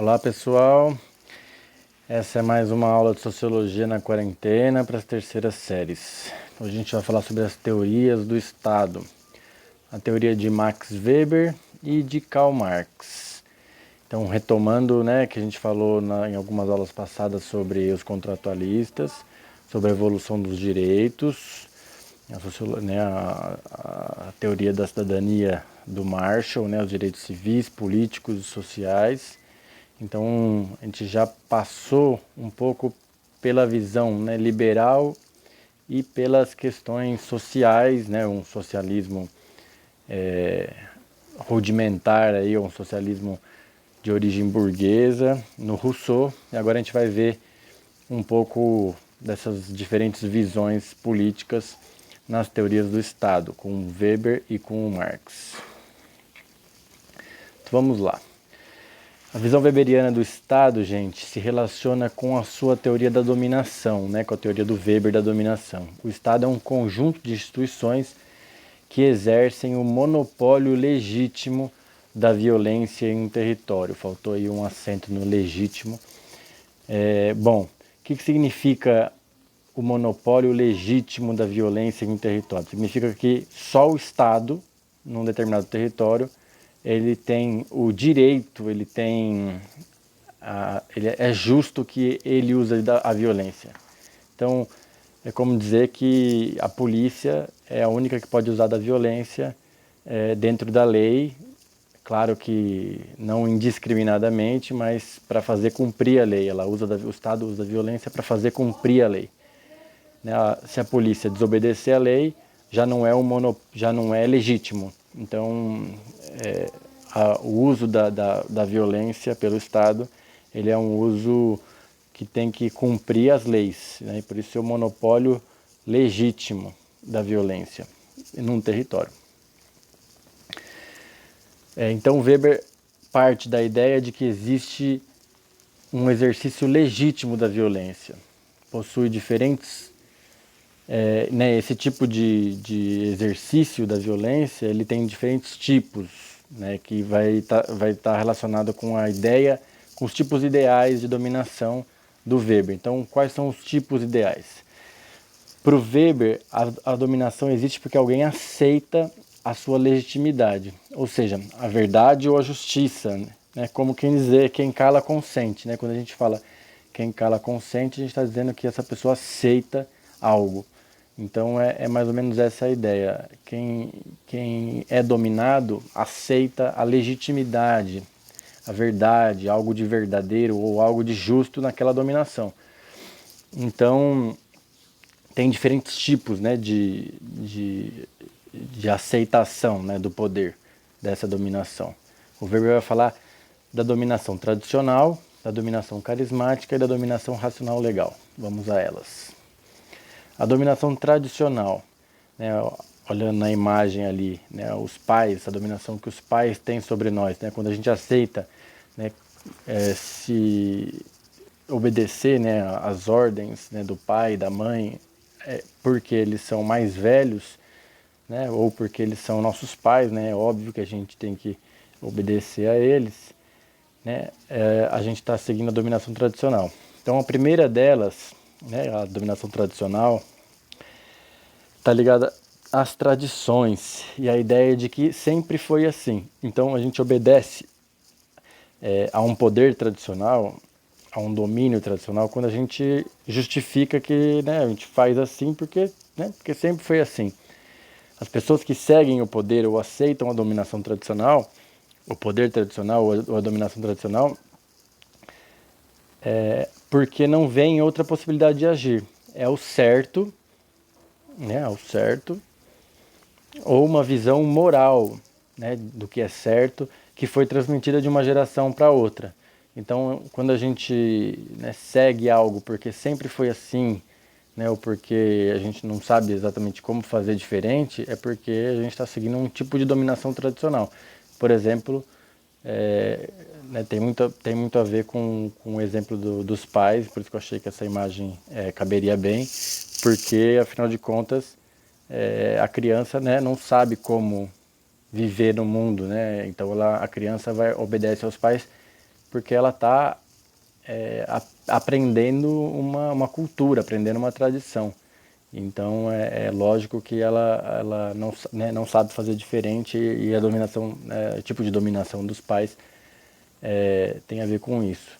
Olá pessoal, essa é mais uma aula de Sociologia na quarentena para as terceiras séries. Hoje a gente vai falar sobre as teorias do Estado, a teoria de Max Weber e de Karl Marx. Então, retomando, que a gente falou em algumas aulas passadas sobre os contratualistas, sobre a evolução dos direitos, a teoria da cidadania do Marshall, os direitos civis, políticos e sociais. Então, a gente já passou um pouco pela visão liberal e pelas questões sociais, um socialismo rudimentar, um socialismo de origem burguesa, no Rousseau. E agora a gente vai ver um pouco dessas diferentes visões políticas nas teorias do Estado, com Weber e com Marx. Então, vamos lá. A visão weberiana do Estado, gente, se relaciona com a sua teoria da dominação, com a teoria do Weber da dominação. O Estado é um conjunto de instituições que exercem o monopólio legítimo da violência em um território. Faltou aí um acento no legítimo. O que significa o monopólio legítimo da violência em um território? Significa que só o Estado, num determinado território, ele tem o direito, é justo que ele use a violência. Então, é como dizer que a polícia é a única que pode usar da violência dentro da lei, claro que não indiscriminadamente, mas para fazer cumprir a lei. O Estado usa a violência para fazer cumprir a lei. Se a polícia desobedecer a lei, já não é legítimo. Então, o uso da violência pelo Estado, ele é um uso que tem que cumprir as leis, por isso é o monopólio legítimo da violência num território. Então Weber parte da ideia de que existe um exercício legítimo da violência. Possui diferentes... esse tipo de exercício da violência, ele tem diferentes tipos, que vai estar relacionado com a ideia, com os tipos ideais de dominação do Weber. Então, quais são os tipos ideais? Para o Weber, a dominação existe porque alguém aceita a sua legitimidade, ou seja, a verdade ou a justiça, como quem dizer, quem cala consente. Quando a gente fala quem cala consente, a gente está dizendo que essa pessoa aceita algo. Então é mais ou menos essa a ideia. Quem é dominado aceita a legitimidade, a verdade, algo de verdadeiro ou algo de justo naquela dominação. Então tem diferentes tipos de aceitação do poder dessa dominação. O Weber vai falar da dominação tradicional, da dominação carismática e da dominação racional legal. Vamos a elas. A dominação tradicional, olhando na imagem ali, os pais, a dominação que os pais têm sobre nós, quando a gente aceita se obedecer às ordens do pai e da mãe, porque eles são mais velhos, ou porque eles são nossos pais, é óbvio que a gente tem que obedecer a eles, a gente está seguindo a dominação tradicional. Então a primeira delas, a dominação tradicional, está ligada às tradições e à ideia de que sempre foi assim. Então a gente obedece a um poder tradicional, a um domínio tradicional, quando a gente justifica que a gente faz assim porque sempre foi assim. As pessoas que seguem o poder ou aceitam a dominação tradicional, o poder tradicional ou a dominação tradicional, porque não vem outra possibilidade de agir. É o certo, ou uma visão moral do que é certo, que foi transmitida de uma geração para outra. Então, quando a gente segue algo porque sempre foi assim, ou porque a gente não sabe exatamente como fazer diferente, é porque a gente está seguindo um tipo de dominação tradicional. Por exemplo, tem muito a ver com o exemplo dos pais, por isso que eu achei que essa imagem caberia bem, porque, afinal de contas, a criança não sabe como viver no mundo, então a criança obedece aos pais porque ela está aprendendo uma cultura, aprendendo uma tradição. Então é lógico que ela não, né, não sabe fazer diferente, e a dominação, o tipo de dominação dos pais tem a ver com isso.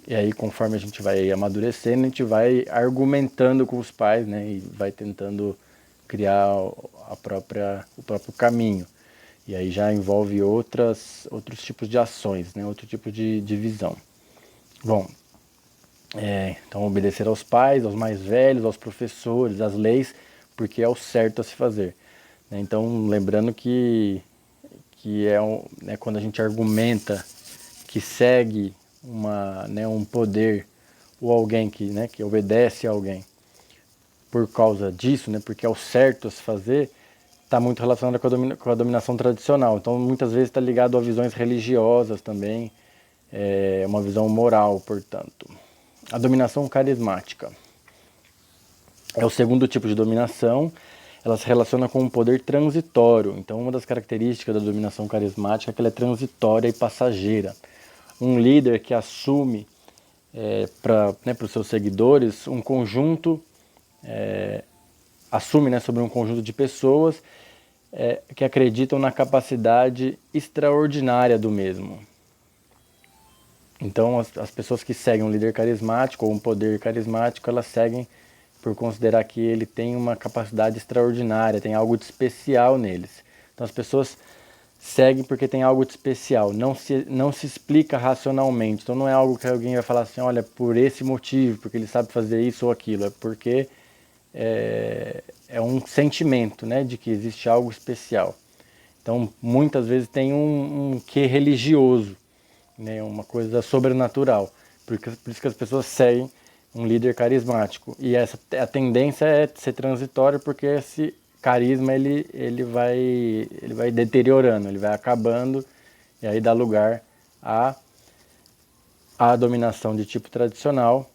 E aí, conforme a gente vai amadurecendo, a gente vai argumentando com os pais, né, e vai tentando criar o próprio caminho. E aí já envolve outros tipos de ações, né, outro tipo de visão. Bom, então obedecer aos pais, aos mais velhos, aos professores, às leis, porque é o certo a se fazer. Então, lembrando que né, quando a gente argumenta que segue um poder ou alguém que obedece a alguém por causa disso, né, porque é o certo a se fazer, está muito relacionado com a dominação tradicional. Então, muitas vezes está ligado a visões religiosas também, uma visão moral, portanto. A dominação carismática é o segundo tipo de dominação. Ela se relaciona com um poder transitório. Então, uma das características da dominação carismática é que ela é transitória e passageira. Um líder que assume para os seus seguidores um conjunto, assume, né, sobre um conjunto de pessoas que acreditam na capacidade extraordinária do mesmo. Então, as pessoas que seguem um líder carismático ou um poder carismático, elas seguem por considerar que ele tem uma capacidade extraordinária, tem algo de especial neles. Então, as pessoas seguem porque tem algo de especial, não se explica racionalmente. Então, não é algo que alguém vai falar assim, olha, por esse motivo, porque ele sabe fazer isso ou aquilo. É porque é um sentimento, né, de que existe algo especial. Então, muitas vezes tem um quê religioso, né, uma coisa sobrenatural. Por isso que as pessoas seguem um líder carismático. E a tendência é ser transitório, porque esse carisma ele vai deteriorando, ele vai acabando, e aí dá lugar à dominação de tipo tradicional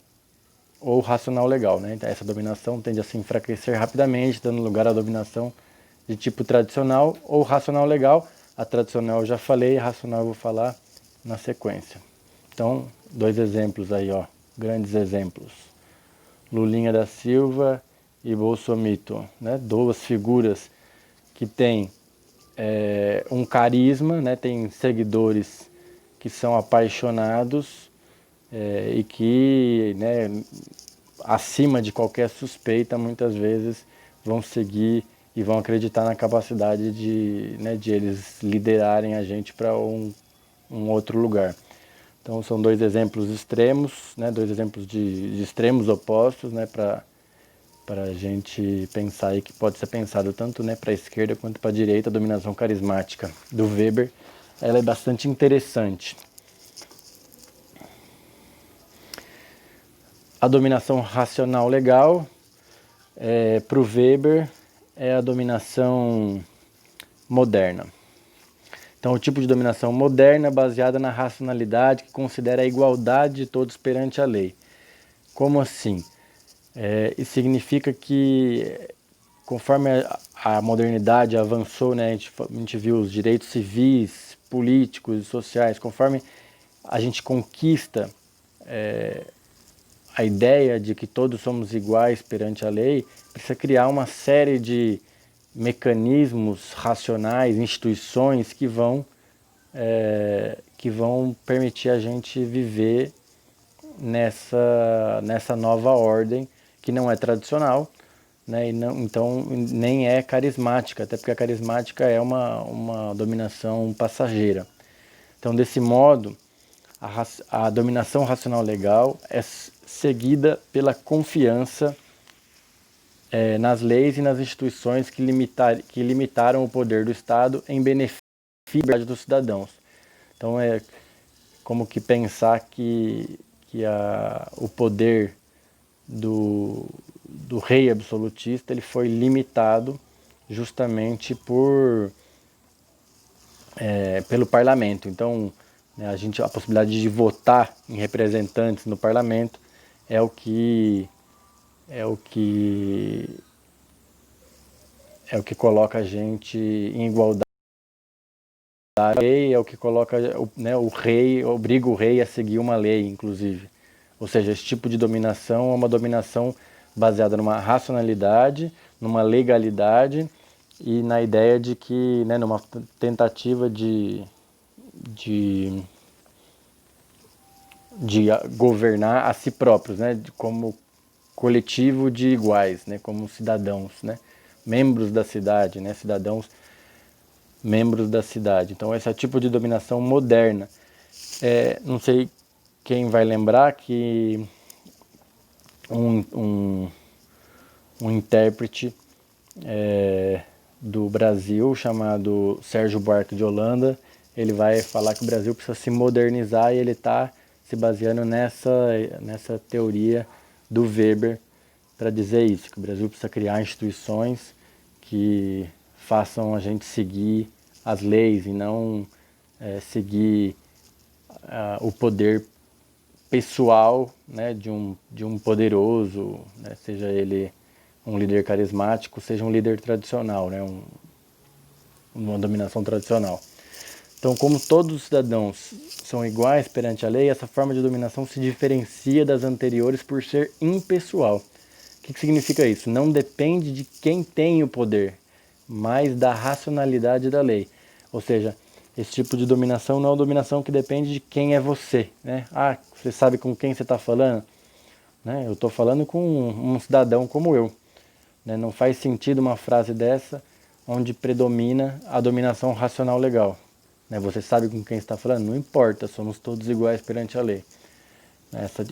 ou racional legal, né? Então, essa dominação tende a se enfraquecer rapidamente, dando lugar à dominação de tipo tradicional ou racional legal. A tradicional eu já falei, a racional eu vou falar na sequência. Então, 2 exemplos aí, ó, grandes exemplos. Lulinha da Silva e Bolsomito, né? 2 figuras que têm um carisma, né? Tem seguidores que são apaixonados e que, né, acima de qualquer suspeita, muitas vezes vão seguir e vão acreditar na capacidade de eles liderarem a gente para um outro lugar. Então são 2 exemplos extremos, né, 2 exemplos de extremos opostos, né, para a gente pensar aí, que pode ser pensado tanto, né, para a esquerda quanto para a direita. A dominação carismática do Weber, ela é bastante interessante. A dominação racional legal, para o Weber, é a dominação moderna. Então, o tipo de dominação moderna baseada na racionalidade, que considera a igualdade de todos perante a lei. Como assim? Isso significa que, conforme a modernidade avançou, né, a gente viu os direitos civis, políticos e sociais, conforme a gente conquista a ideia de que todos somos iguais perante a lei, precisa criar uma série de mecanismos racionais, instituições que vão permitir a gente viver nessa nova ordem, que não é tradicional, né, e não, então nem é carismática, até porque a carismática é uma dominação passageira. Então, desse modo, a dominação racional legal é seguida pela confiança nas leis e nas instituições que limitaram o poder do Estado em benefício dos cidadãos. Então, é como que pensar que o poder do rei absolutista ele foi limitado justamente pelo parlamento. Então, né, a possibilidade de votar em representantes no parlamento é o que coloca a gente em igualdade A lei é o que coloca, né, o rei, obriga o rei a seguir uma lei, inclusive. Ou seja, esse tipo de dominação é uma dominação baseada numa racionalidade, numa legalidade e na ideia de que, né, numa tentativa de, de governar a si próprios, né, como coletivo de iguais, né, como cidadãos, né, membros da cidade, né, cidadãos membros da cidade. Então esse é o tipo de dominação moderna. Não sei quem vai lembrar que um intérprete do Brasil chamado Sérgio Buarque de Holanda, ele vai falar que o Brasil precisa se modernizar e ele está se baseando nessa teoria do Weber para dizer isso, que o Brasil precisa criar instituições que façam a gente seguir as leis e não seguir o poder pessoal, né, de um poderoso, né, seja ele um líder carismático, seja um líder tradicional, né, uma dominação tradicional. Então, como todos os cidadãos são iguais perante a lei, essa forma de dominação se diferencia das anteriores por ser impessoal. O que significa isso? Não depende de quem tem o poder, mas da racionalidade da lei. Ou seja, esse tipo de dominação não é uma dominação que depende de quem é você, né? Ah, você sabe com quem você está falando? Né? Eu estou falando com um cidadão como eu. Né? Não faz sentido uma frase dessa onde predomina a dominação racional legal. Né? Você sabe com quem está falando? Não importa, somos todos iguais perante a lei.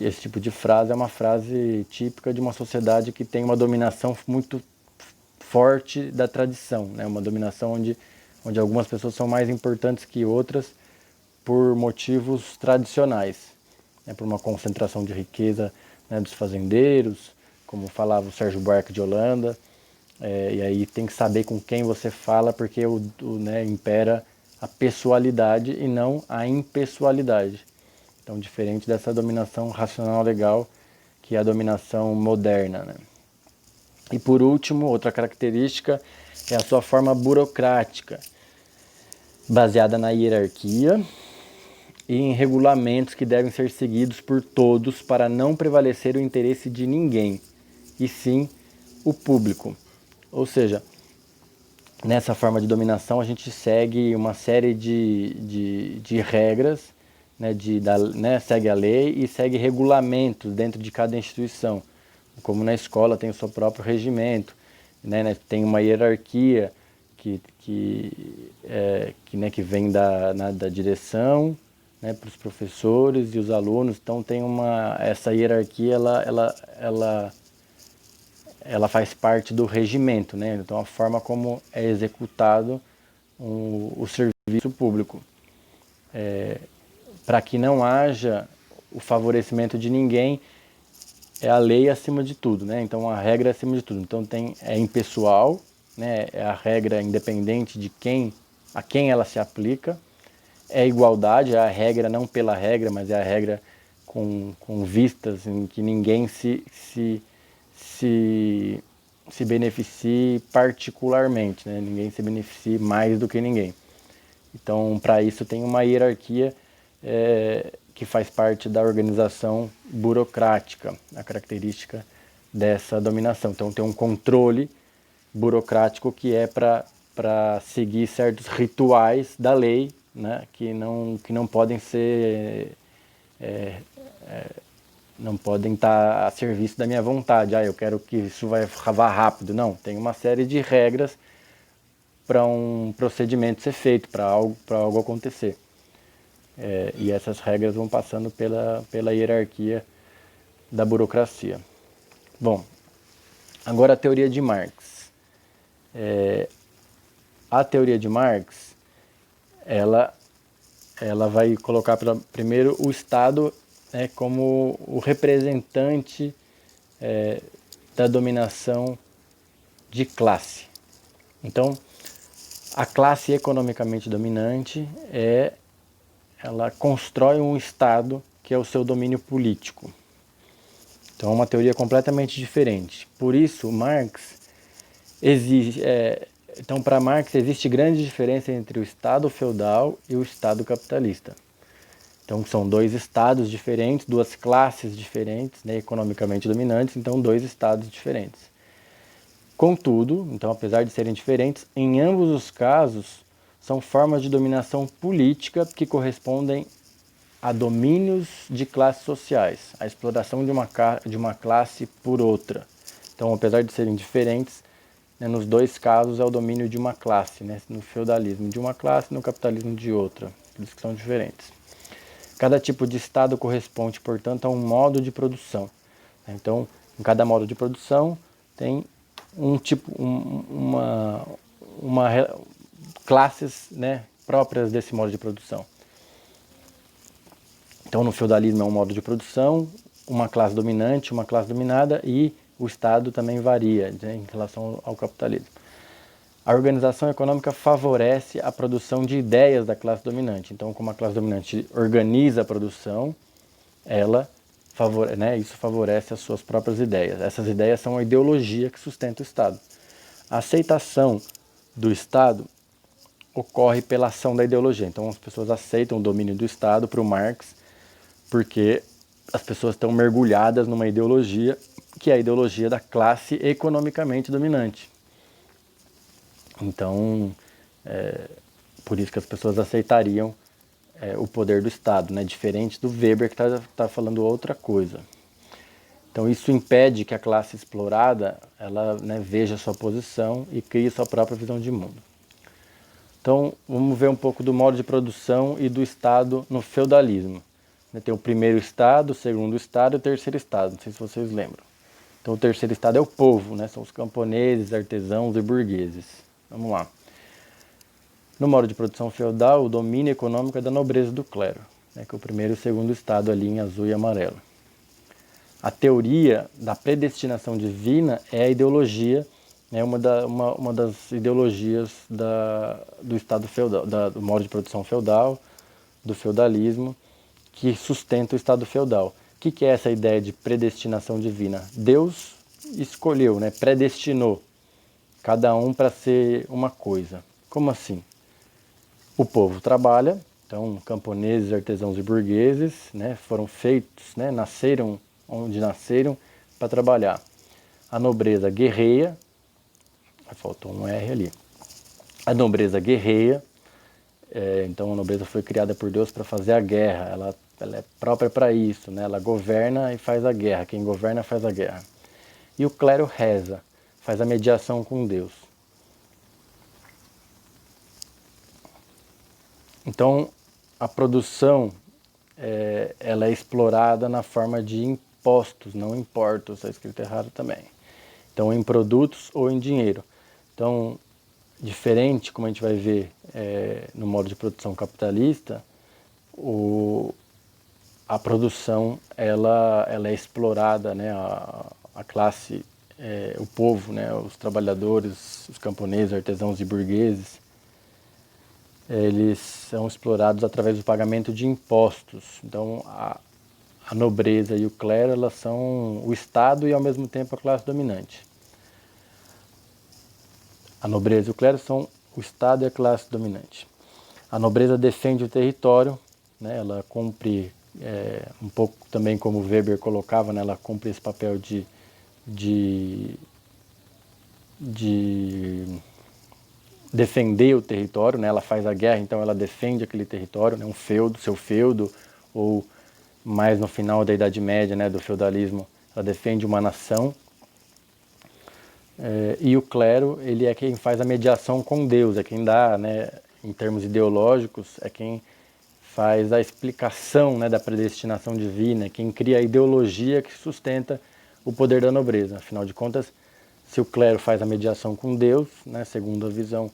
Esse tipo de frase é uma frase típica de uma sociedade que tem uma dominação muito forte da tradição, né? Uma dominação onde algumas pessoas são mais importantes que outras por motivos tradicionais, né? Por uma concentração de riqueza, né, dos fazendeiros, como falava o Sérgio Buarque de Holanda, e aí tem que saber com quem você fala, porque né, impera a pessoalidade e não a impessoalidade. Então, diferente dessa dominação racional legal, que é a dominação moderna, né? E por último, outra característica é a sua forma burocrática, baseada na hierarquia e em regulamentos que devem ser seguidos por todos para não prevalecer o interesse de ninguém, e sim o público. Ou seja, nessa forma de dominação a gente segue uma série de regras, né, segue a lei e segue regulamentos dentro de cada instituição. Como na escola tem o seu próprio regimento, né, tem uma hierarquia que vem da direção, né, para os professores e os alunos. Então tem essa hierarquia, ela faz parte do regimento, né? Então a forma como é executado o serviço público. Para que não haja o favorecimento de ninguém, é a lei acima de tudo, né? Então a regra é acima de tudo. Então é impessoal, né? É a regra independente de a quem ela se aplica. É igualdade, é a regra não pela regra, mas é a regra com vistas em que ninguém se beneficie particularmente, né? Ninguém se beneficie mais do que ninguém. Então, para isso tem uma hierarquia que faz parte da organização burocrática, a característica dessa dominação. Então, tem um controle burocrático que é para seguir certos rituais da lei, né? que não podem ser não podem estar a serviço da minha vontade. Eu quero que isso vá rápido. Não, tem uma série de regras para um procedimento ser feito, para algo acontecer. E essas regras vão passando pela hierarquia da burocracia. Bom, agora a teoria de Marx. A teoria de Marx, ela vai colocar primeiro o Estado como o representante da dominação de classe. Então, a classe economicamente dominante ela constrói um Estado que é o seu domínio político. Então, é uma teoria completamente diferente. Por isso, Marx Então, para Marx, existe grande diferença entre o Estado feudal e o Estado capitalista. Então, são dois estados diferentes, duas classes diferentes, né, economicamente dominantes, então dois estados diferentes. Contudo, então, apesar de serem diferentes, em ambos os casos, são formas de dominação política que correspondem a domínios de classes sociais, a exploração de uma classe por outra. Então, apesar de serem diferentes, né, nos dois casos é o domínio de uma classe, né, no feudalismo de uma classe, no capitalismo de outra, por isso que são diferentes. Cada tipo de estado corresponde, portanto, a um modo de produção. Então, em cada modo de produção tem classes, né, próprias desse modo de produção. Então, no feudalismo é um modo de produção, uma classe dominante, uma classe dominada, e o Estado também varia, né, em relação ao capitalismo. A organização econômica favorece a produção de ideias da classe dominante. Então, como a classe dominante organiza a produção, isso favorece as suas próprias ideias. Essas ideias são a ideologia que sustenta o Estado. A aceitação do Estado ocorre pela ação da ideologia. Então, as pessoas aceitam o domínio do Estado para o Marx, porque as pessoas estão mergulhadas numa ideologia que é a ideologia da classe economicamente dominante. Então, por isso que as pessoas aceitariam o poder do Estado, né? Diferente do Weber, que está falando outra coisa. Então, isso impede que a classe explorada ela, né, veja sua posição e crie sua própria visão de mundo. Então, vamos ver um pouco do modo de produção e do Estado no feudalismo. Tem o primeiro Estado, o segundo Estado e o terceiro Estado, não sei se vocês lembram. Então, o terceiro Estado é o povo, né? São os camponeses, artesãos e burgueses. Vamos lá. No modo de produção feudal, o domínio econômico é da nobreza do clero, né, que é o primeiro e o segundo estado ali em azul e amarelo. A teoria da predestinação divina é a ideologia, né, uma das ideologias do estado feudal, do modo de produção feudal, do feudalismo, que sustenta o estado feudal. O que é essa ideia de predestinação divina? Deus escolheu, né, predestinou cada um para ser uma coisa. Como assim? O povo trabalha, então camponeses, artesãos e burgueses, né, foram feitos, né, nasceram onde nasceram para trabalhar. A nobreza guerreia, faltou um R ali. A nobreza guerreia, então a nobreza foi criada por Deus para fazer a guerra, ela é própria para isso, né, ela governa e faz a guerra, quem governa faz a guerra. E o clero reza, faz a mediação com Deus. Então, a produção ela é explorada na forma de impostos, não impostos, está escrito errado também. Então, em produtos ou em dinheiro. Então, diferente, como a gente vai ver no modo de produção capitalista, a produção ela é explorada, né, a classe, o povo, né, os trabalhadores, os camponeses, artesãos e burgueses, eles são explorados através do pagamento de impostos. Então, a nobreza e o clero, elas são o Estado e, ao mesmo tempo, a classe dominante. A nobreza e o clero são o Estado e a classe dominante. A nobreza defende o território, né, ela cumpre, um pouco também como Weber colocava, né, ela cumpre esse papel de defender o território, né? Ela faz a guerra, então ela defende aquele território, né? Um feudo, seu feudo, ou mais no final da Idade Média, né, do feudalismo, ela defende uma nação. E o clero, ele é quem faz a mediação com Deus, é quem dá, né, em termos ideológicos, é quem faz a explicação, né, da predestinação divina, é quem cria a ideologia que sustenta o poder da nobreza. Afinal de contas, se o clero faz a mediação com Deus, né, segundo a visão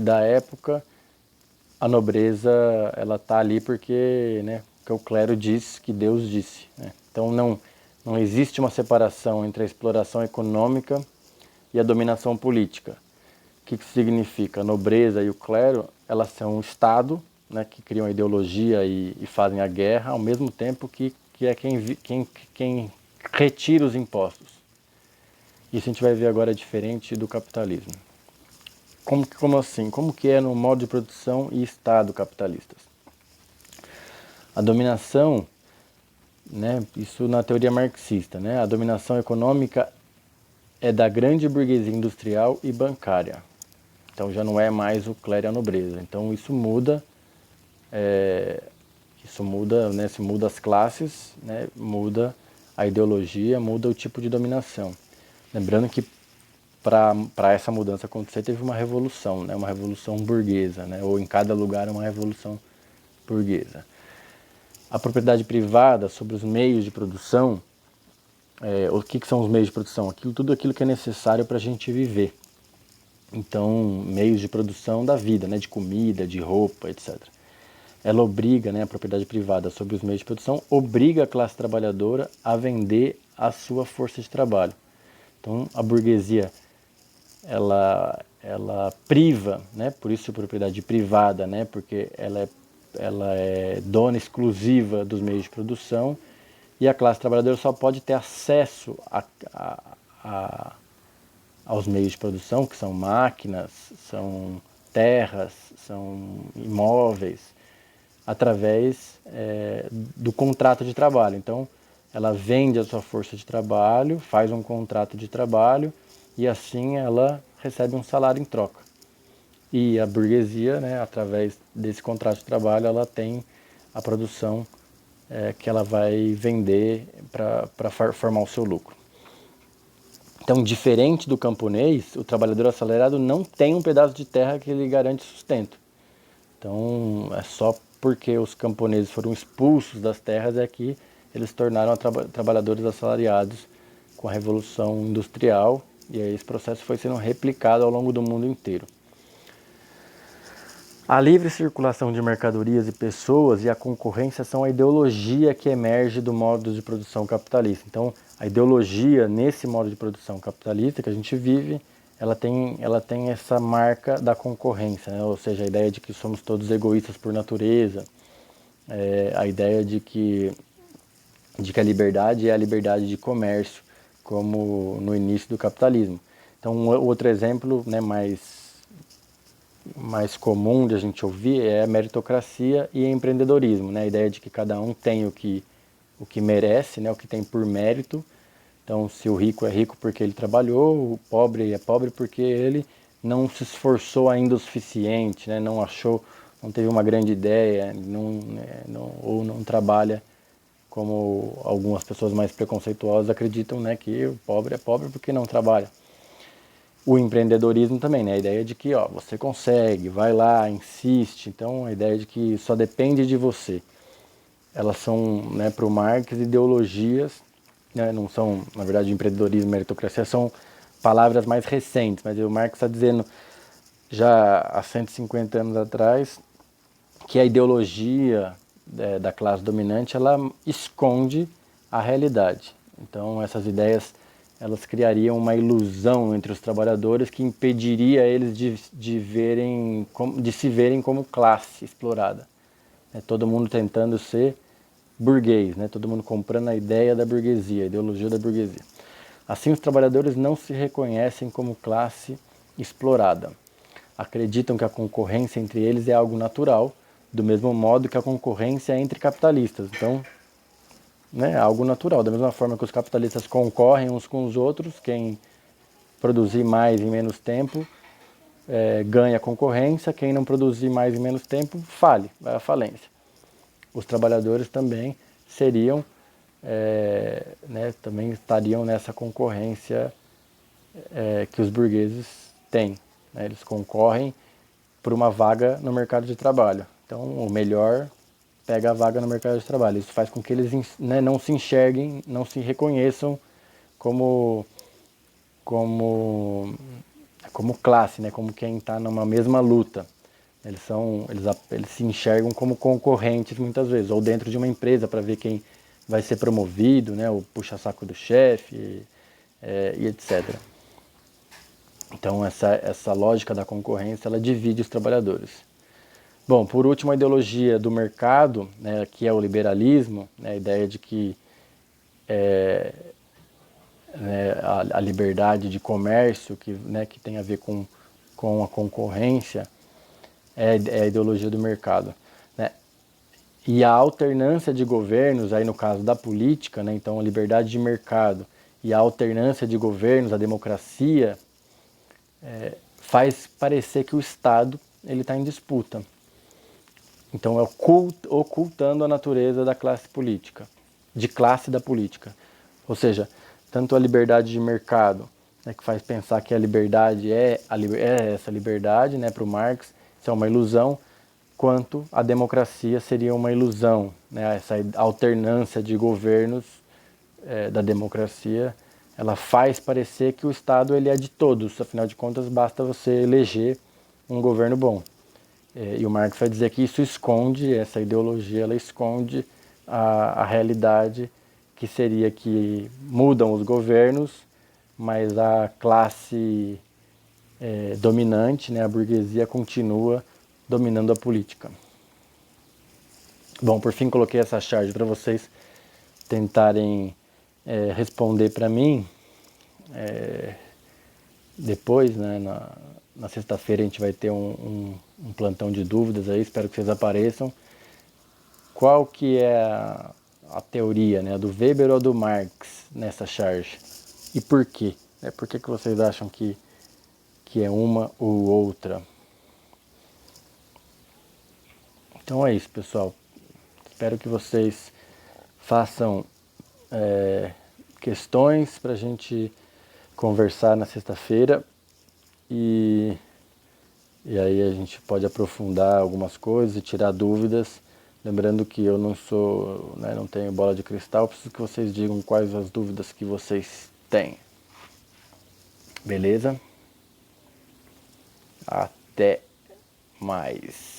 da época, a nobreza ela está ali porque, né, que o clero diz que Deus disse, né? Então não existe uma separação entre a exploração econômica e a dominação política. O que significa? A nobreza e o clero, elas são um Estado, né, que criam a ideologia e fazem a guerra, ao mesmo tempo que é quem retira os impostos. Isso a gente vai ver agora diferente do capitalismo. como assim? Como que é no modo de produção e Estado capitalistas? A dominação, né, isso na teoria marxista, né, a dominação econômica é da grande burguesia industrial e bancária. Então já não é mais o clero e a nobreza. Então isso muda, né, se muda as classes, né, muda a ideologia, muda o tipo de dominação. Lembrando que para essa mudança acontecer teve uma revolução, né, uma revolução burguesa, né, ou em cada lugar uma revolução burguesa. A propriedade privada sobre os meios de produção, o que são os meios de produção? Tudo aquilo que é necessário para a gente viver. Então, meios de produção da vida, né, de comida, de roupa, etc. Ela obriga, né, a propriedade privada sobre os meios de produção, obriga a classe trabalhadora a vender a sua força de trabalho. Então, a burguesia, ela priva, né, por isso a propriedade privada, né, porque ela é dona exclusiva dos meios de produção, e a classe trabalhadora só pode ter acesso aos meios de produção, que são máquinas, são terras, são imóveis, através do contrato de trabalho. Então, ela vende a sua força de trabalho, faz um contrato de trabalho e assim ela recebe um salário em troca. E a burguesia, né, através desse contrato de trabalho, ela tem a produção que ela vai vender para formar o seu lucro. Então, diferente do camponês, o trabalhador assalariado não tem um pedaço de terra que lhe garante sustento. Então, é só porque os camponeses foram expulsos das terras é que eles se tornaram trabalhadores assalariados com a Revolução Industrial, e aí esse processo foi sendo replicado ao longo do mundo inteiro. A livre circulação de mercadorias e pessoas e a concorrência são a ideologia que emerge do modo de produção capitalista. Então, a ideologia nesse modo de produção capitalista que a gente vive, ela tem essa marca da concorrência, né? Ou seja, a ideia de que somos todos egoístas por natureza, a ideia de que a liberdade é a liberdade de comércio, como no início do capitalismo. Então, outro exemplo, né, mais comum de a gente ouvir é a meritocracia e empreendedorismo, né? A ideia de que cada um tem o que merece, né? O que tem por mérito. Então, se o rico é rico porque ele trabalhou, o pobre é pobre porque ele não se esforçou ainda o suficiente, né? Não teve uma grande ideia, ou não trabalha como algumas pessoas mais preconceituosas acreditam, né? Que o pobre é pobre porque não trabalha. O empreendedorismo também, né? A ideia de que você consegue, vai lá, insiste. Então, a ideia de que só depende de você. Elas são, né, para o Marx, ideologias, né? Não são, na verdade, empreendedorismo e meritocracia são palavras mais recentes, mas o Marx está dizendo já há 150 anos atrás que a ideologia da classe dominante ela esconde a realidade. Então, essas ideias elas criariam uma ilusão entre os trabalhadores que impediria eles de se verem como classe explorada. Todo mundo tentando ser burguês, né? Todo mundo comprando a ideia da burguesia, a ideologia da burguesia. Assim, os trabalhadores não se reconhecem como classe explorada. Acreditam que a concorrência entre eles é algo natural, do mesmo modo que a concorrência entre capitalistas. Então, né, algo natural. Da mesma forma que os capitalistas concorrem uns com os outros, quem produzir mais em menos tempo ganha a concorrência, quem não produzir mais em menos tempo vai à falência. Os trabalhadores também seriam, né, também estariam nessa concorrência que os burgueses têm. Né? Eles concorrem por uma vaga no mercado de trabalho. Então, o melhor pega a vaga no mercado de trabalho. Isso faz com que eles, né, não se enxerguem, não se reconheçam como classe, né, como quem está numa mesma luta. Eles se enxergam como concorrentes muitas vezes, ou dentro de uma empresa para ver quem vai ser promovido, né, o puxa-saco do chefe, e etc. Então essa lógica da concorrência ela divide os trabalhadores. Bom, por último, a ideologia do mercado, né, que é o liberalismo, né, a ideia de que né, a liberdade de comércio, né, que tem a ver com com a concorrência é a ideologia do mercado, né? E a alternância de governos, aí no caso da política, né, então a liberdade de mercado e a alternância de governos, a democracia, faz parecer que o Estado ele está em disputa. Então é ocultando a natureza da classe política, de classe da política. Ou seja, tanto a liberdade de mercado, né, que faz pensar que a liberdade é essa liberdade, né, para o Marx, isso é uma ilusão, quanto a democracia seria uma ilusão, né, essa alternância de governos da democracia, ela faz parecer que o Estado ele é de todos, afinal de contas basta você eleger um governo bom. E o Marx vai dizer que isso esconde, essa ideologia, ela esconde a realidade, que seria que mudam os governos, mas a classe dominante, né, a burguesia, continua dominando a política. Bom, por fim coloquei essa charge para vocês tentarem responder para mim. Depois, né, na sexta-feira a gente vai ter um plantão de dúvidas aí, espero que vocês apareçam. Qual que é a teoria, né, do Weber ou do Marx nessa charge? E por quê? Por que vocês acham que é uma ou outra? Então é isso, pessoal. Espero que vocês façam questões para a gente conversar na sexta-feira e aí a gente pode aprofundar algumas coisas e tirar dúvidas. Lembrando que eu não sou, né, não tenho bola de cristal, preciso que vocês digam quais as dúvidas que vocês têm. Beleza? Até mais.